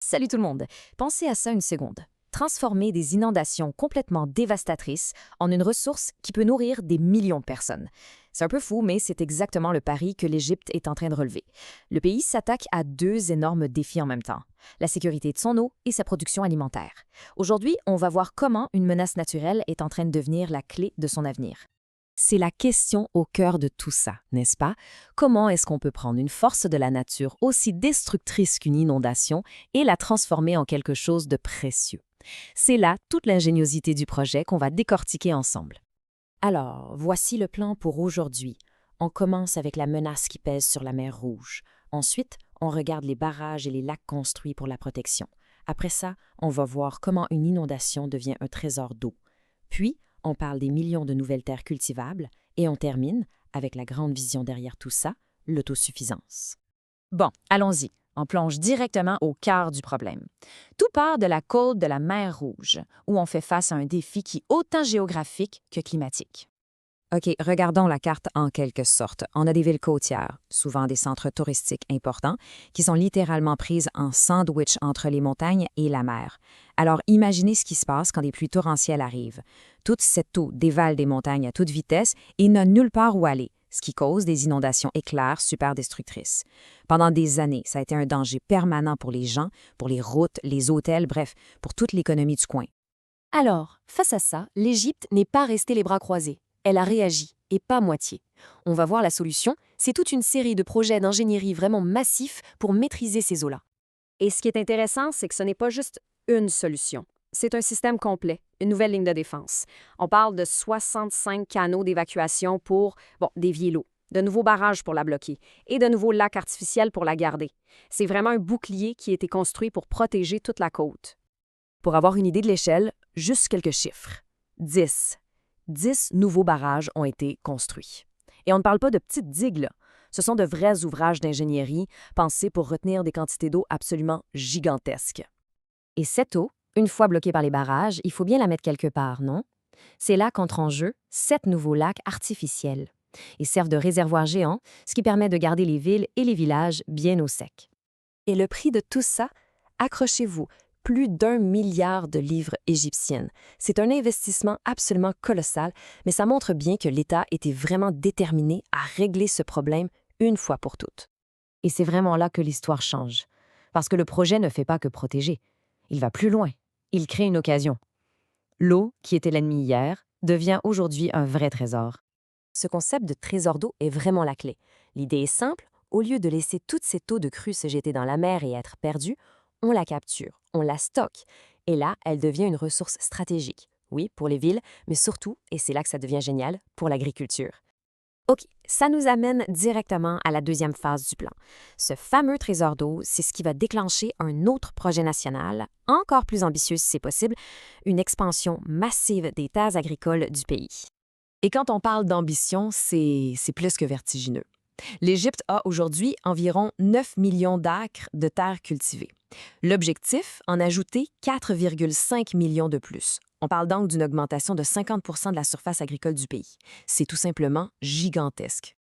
Salut tout le monde! Pensez à ça une seconde. Transformer des inondations complètement dévastatrices en une ressource qui peut nourrir des millions de personnes. C'est un peu fou, mais c'est exactement le pari que l'Égypte est en train de relever. Le pays s'attaque à deux énormes défis en même temps, la sécurité de son eau et sa production alimentaire. Aujourd'hui, on va voir comment une menace naturelle est en train de devenir la clé de son avenir. C'est la question au cœur de tout ça, n'est-ce pas? Comment est-ce qu'on peut prendre une force de la nature aussi destructrice qu'une inondation et la transformer en quelque chose de précieux? C'est là toute l'ingéniosité du projet qu'on va décortiquer ensemble. Alors, voici le plan pour aujourd'hui. On commence avec la menace qui pèse sur la mer Rouge. Ensuite, on regarde les barrages et les lacs construits pour la protection. Après ça, on va voir comment une inondation devient un trésor d'eau. Puis, on parle des millions de nouvelles terres cultivables et on termine, avec la grande vision derrière tout ça, l'autosuffisance. Bon, allons-y. On plonge directement au cœur du problème. Tout part de la côte de la mer Rouge, où on fait face à un défi qui est autant géographique que climatique. OK, regardons la carte en quelque sorte. On a des villes côtières, souvent des centres touristiques importants, qui sont littéralement prises en sandwich entre les montagnes et la mer. Alors imaginez ce qui se passe quand des pluies torrentielles arrivent. Toute cette eau dévale des montagnes à toute vitesse et n'a nulle part où aller, ce qui cause des inondations éclairs super destructrices. Pendant des années, ça a été un danger permanent pour les gens, pour les routes, les hôtels, bref, pour toute l'économie du coin. Alors, face à ça, l'Égypte n'est pas restée les bras croisés. Elle a réagi, et pas moitié. On va voir la solution, c'est toute une série de projets d'ingénierie vraiment massifs pour maîtriser ces eaux-là. Et ce qui est intéressant, c'est que ce n'est pas juste une solution. C'est un système complet, une nouvelle ligne de défense. On parle de 65 canaux d'évacuation pour, dévier l'eau, de nouveaux barrages pour la bloquer et de nouveaux lacs artificiels pour la garder. C'est vraiment un bouclier qui a été construit pour protéger toute la côte. Pour avoir une idée de l'échelle, juste quelques chiffres. 10 nouveaux barrages ont été construits. Et on ne parle pas de petites digues, là. Ce sont de vrais ouvrages d'ingénierie pensés pour retenir des quantités d'eau absolument gigantesques. Et cette eau, une fois bloquée par les barrages, il faut bien la mettre quelque part, non? C'est là qu'entrent en jeu 7 nouveaux lacs artificiels. Ils servent de réservoirs géants, ce qui permet de garder les villes et les villages bien au sec. Et le prix de tout ça, accrochez-vous, plus d'1 milliard de livres égyptiennes. C'est un investissement absolument colossal, mais ça montre bien que l'État était vraiment déterminé à régler ce problème une fois pour toutes. Et c'est vraiment là que l'histoire change. Parce que le projet ne fait pas que protéger. Il va plus loin. Il crée une occasion. L'eau, qui était l'ennemi hier, devient aujourd'hui un vrai trésor. Ce concept de trésor d'eau est vraiment la clé. L'idée est simple, au lieu de laisser toute cette eau de crue se jeter dans la mer et être perdue, on la capture, on la stocke, et là, elle devient une ressource stratégique. Oui, pour les villes, mais surtout, et c'est là que ça devient génial, pour l'agriculture. OK, ça nous amène directement à la deuxième phase du plan. Ce fameux trésor d'eau, c'est ce qui va déclencher un autre projet national, encore plus ambitieux si c'est possible, une expansion massive des terres agricoles du pays. Et quand on parle d'ambition, c'est plus que vertigineux. L'Égypte a aujourd'hui environ 9 millions d'acres de terres cultivées. L'objectif, en ajouter 4,5 millions de plus. On parle donc d'une augmentation de 50 de la surface agricole du pays. C'est tout simplement gigantesque.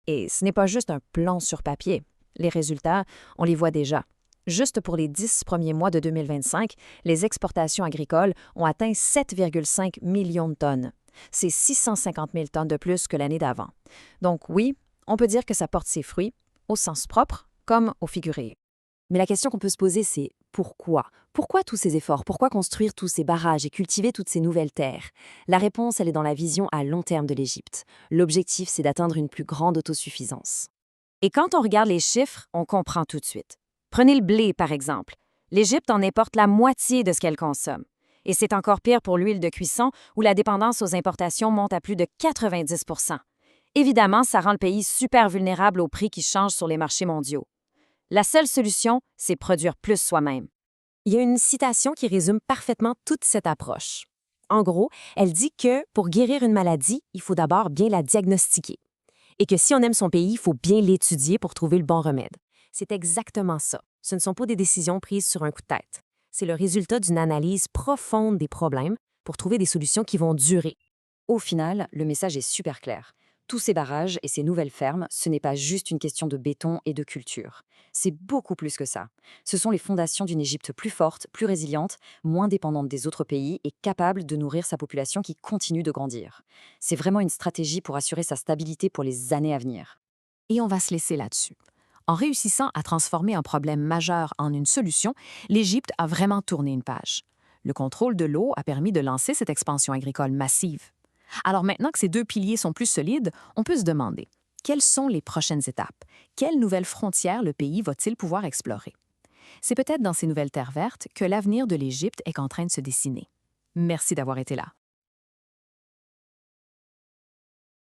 Et ce n'est pas juste un plan sur papier. Les résultats, on les voit déjà. Juste pour les 10 premiers mois de 2025, les exportations agricoles ont atteint 7,5 millions de tonnes. C'est 650 000 tonnes de plus que l'année d'avant. Donc oui, on peut dire que ça porte ses fruits, au sens propre comme au figuré. Mais la question qu'on peut se poser, c'est pourquoi? Pourquoi tous ces efforts? Pourquoi construire tous ces barrages et cultiver toutes ces nouvelles terres? La réponse, elle est dans la vision à long terme de l'Égypte. L'objectif, c'est d'atteindre une plus grande autosuffisance. Et quand on regarde les chiffres, on comprend tout de suite. Prenez le blé, par exemple. L'Égypte en importe la moitié de ce qu'elle consomme. Et c'est encore pire pour l'huile de cuisson, où la dépendance aux importations monte à plus de 90 %. Évidemment, ça rend le pays super vulnérable aux prix qui changent sur les marchés mondiaux. La seule solution, c'est produire plus soi-même. Il y a une citation qui résume parfaitement toute cette approche. En gros, elle dit que pour guérir une maladie, il faut d'abord bien la diagnostiquer. Et que si on aime son pays, il faut bien l'étudier pour trouver le bon remède. C'est exactement ça. Ce ne sont pas des décisions prises sur un coup de tête. C'est le résultat d'une analyse profonde des problèmes pour trouver des solutions qui vont durer. Au final, le message est super clair. Tous ces barrages et ces nouvelles fermes, ce n'est pas juste une question de béton et de culture. C'est beaucoup plus que ça. Ce sont les fondations d'une Égypte plus forte, plus résiliente, moins dépendante des autres pays et capable de nourrir sa population qui continue de grandir. C'est vraiment une stratégie pour assurer sa stabilité pour les années à venir. Et on va se laisser là-dessus. En réussissant à transformer un problème majeur en une solution, l'Égypte a vraiment tourné une page. Le contrôle de l'eau a permis de lancer cette expansion agricole massive. Alors maintenant que ces deux piliers sont plus solides, on peut se demander, quelles sont les prochaines étapes? Quelles nouvelles frontières le pays va-t-il pouvoir explorer? C'est peut-être dans ces nouvelles terres vertes que l'avenir de l'Égypte est en train de se dessiner. Merci d'avoir été là.